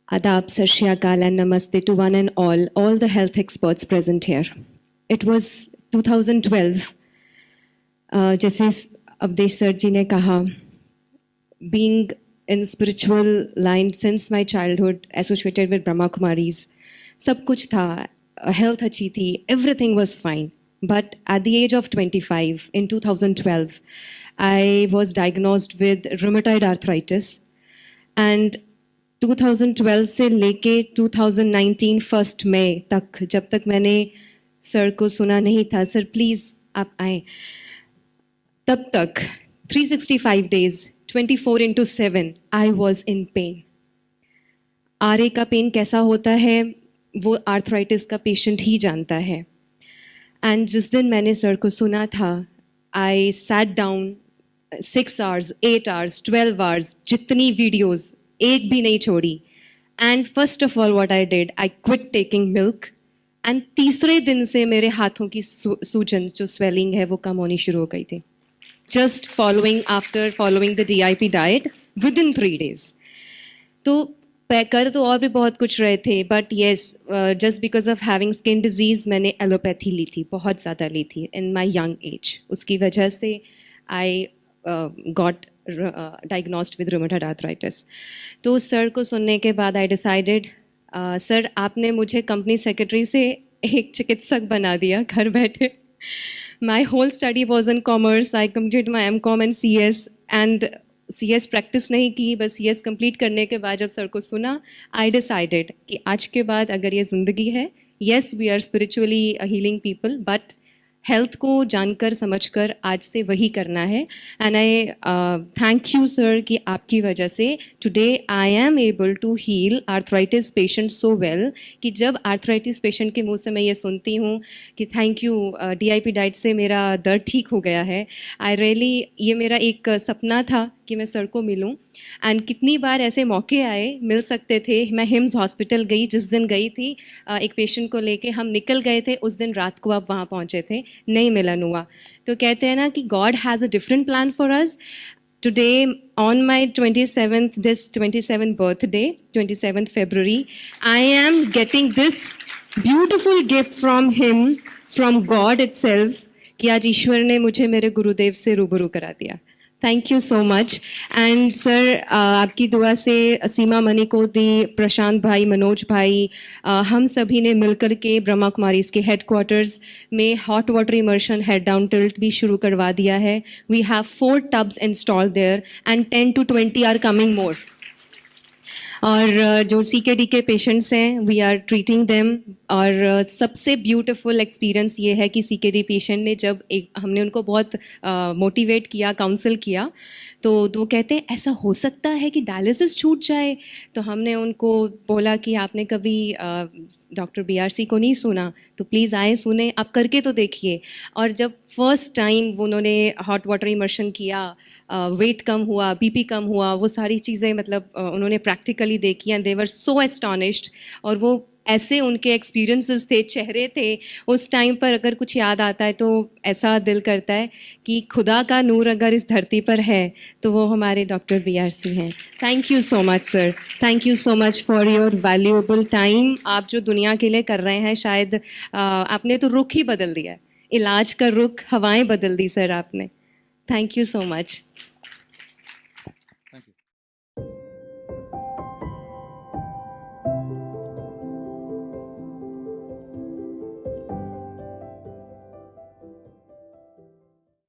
Adab, Sat Shri Akal and Namaste to one and all the health experts present here. It was 2012, जैसे Awadhesh sir जी ने कहा, being in spiritual line since my childhood, associated with Brahma Kumaris, सब कुछ था, health अच्छी थी, everything was fine. But at the age of 25, in 2012, I was diagnosed with rheumatoid arthritis. And 2012 से लेके 2019 फर्स्ट मई तक, जब तक मैंने सर को सुना नहीं था, सर प्लीज़ आप आएँ, तब तक 365 days, 24/7 I was in pain. RA का पेन कैसा होता है वो आर्थराइटिस का पेशेंट ही जानता है. एंड जिस दिन मैंने सर को सुना था, I sat down 6 hours, 8 hours, 12 hours, जितनी वीडियोज़ एक भी नहीं छोड़ी. And first of all what I did, I quit taking milk. And तीसरे दिन से मेरे हाथों की सूजन, जो स्वेलिंग है, वो कम होनी शुरू हो गई थी. Just after following the DIP diet with in 3 days. तो कर तो और भी बहुत कुछ रहे थे, but yes, just because of having skin disease मैंने एलोपैथी ली थी, बहुत ज़्यादा ली थी इन माई यंग एज. उसकी वजह से I got diagnosed with rheumatoid arthritis. तो सर को सुनने के बाद आई डिसाइडेड, सर आपने मुझे कंपनी सेक्रेटरी से एक चिकित्सक बना दिया घर बैठे. My whole study was in commerce. I complete my MCom and CS, and CS practice नहीं की, बस CS कंप्लीट करने के बाद जब सर को सुना, आई डिसाइडेड कि आज के बाद अगर ये ज़िंदगी है, yes we are spiritually healing people, but health को जानकर समझकर आज से वही करना है. And I thank you sir कि आपकी वजह से today I am able to heal arthritis patient so well, कि जब आर्थराइटिस पेशेंट के मुंह से मैं ये सुनती हूँ कि थैंक यू DIP डाइट से मेरा दर्द ठीक हो गया है, आई रियली, ये मेरा एक सपना था कि मैं सर को मिलूं. एंड कितनी बार ऐसे मौके आए, मिल सकते थे. मैं हिम्स हॉस्पिटल गई, जिस दिन गई थी एक पेशेंट को लेके, हम निकल गए थे, उस दिन रात को आप वहाँ पहुँचे थे, नहीं मिलन हुआ. तो कहते हैं ना कि God has a different plan for us. Today, on my 27th birthday, 27th February, I am getting this beautiful gift from him, from God itself, कि आज ईश्वर ने मुझे मेरे गुरुदेव से रूबरू करा दिया. Thank you so much. And sir, आपकी दुआ से सीमा मनी को दी, प्रशांत भाई, मनोज भाई, हम सभी ने मिलकर के ब्रह्मा कुमारीज के हेडक्वार्टर्स में hot water immersion head down tilt भी शुरू करवा दिया है. We have 4 tubs installed there and 10 to 20 are coming more. और जो CKD के पेशेंट्स हैं, वी आर ट्रीटिंग देम. और सबसे ब्यूटीफुल एक्सपीरियंस ये है कि CKD पेशेंट ने जब हमने उनको बहुत मोटिवेट किया, काउंसिल किया, तो वो कहते हैं ऐसा हो सकता है कि डायलिसिस छूट जाए. तो हमने उनको बोला कि आपने कभी डॉक्टर BRC को नहीं सुना, तो प्लीज़ आए, सुने, आप करके तो देखिए. और जब फर्स्ट टाइम उन्होंने हॉट वाटर इमर्शन किया, वेट कम हुआ, BP कम हुआ, वो सारी चीज़ें मतलब उन्होंने प्रैक्टिकली देखी, and they were so astonished. और वो ऐसे उनके एक्सपीरियंसेस थे, चेहरे थे उस टाइम पर, अगर कुछ याद आता है तो ऐसा दिल करता है कि खुदा का नूर अगर इस धरती पर है तो वो हमारे डॉक्टर BRC हैं. Thank you so much sir, thank you so much for your valuable time. आप जो दुनिया के लिए कर रहे हैं, शायद आपने तो रुख ही बदल दिया है, इलाज का रुख, हवाएं बदल दी सर आपने. Thank you so much.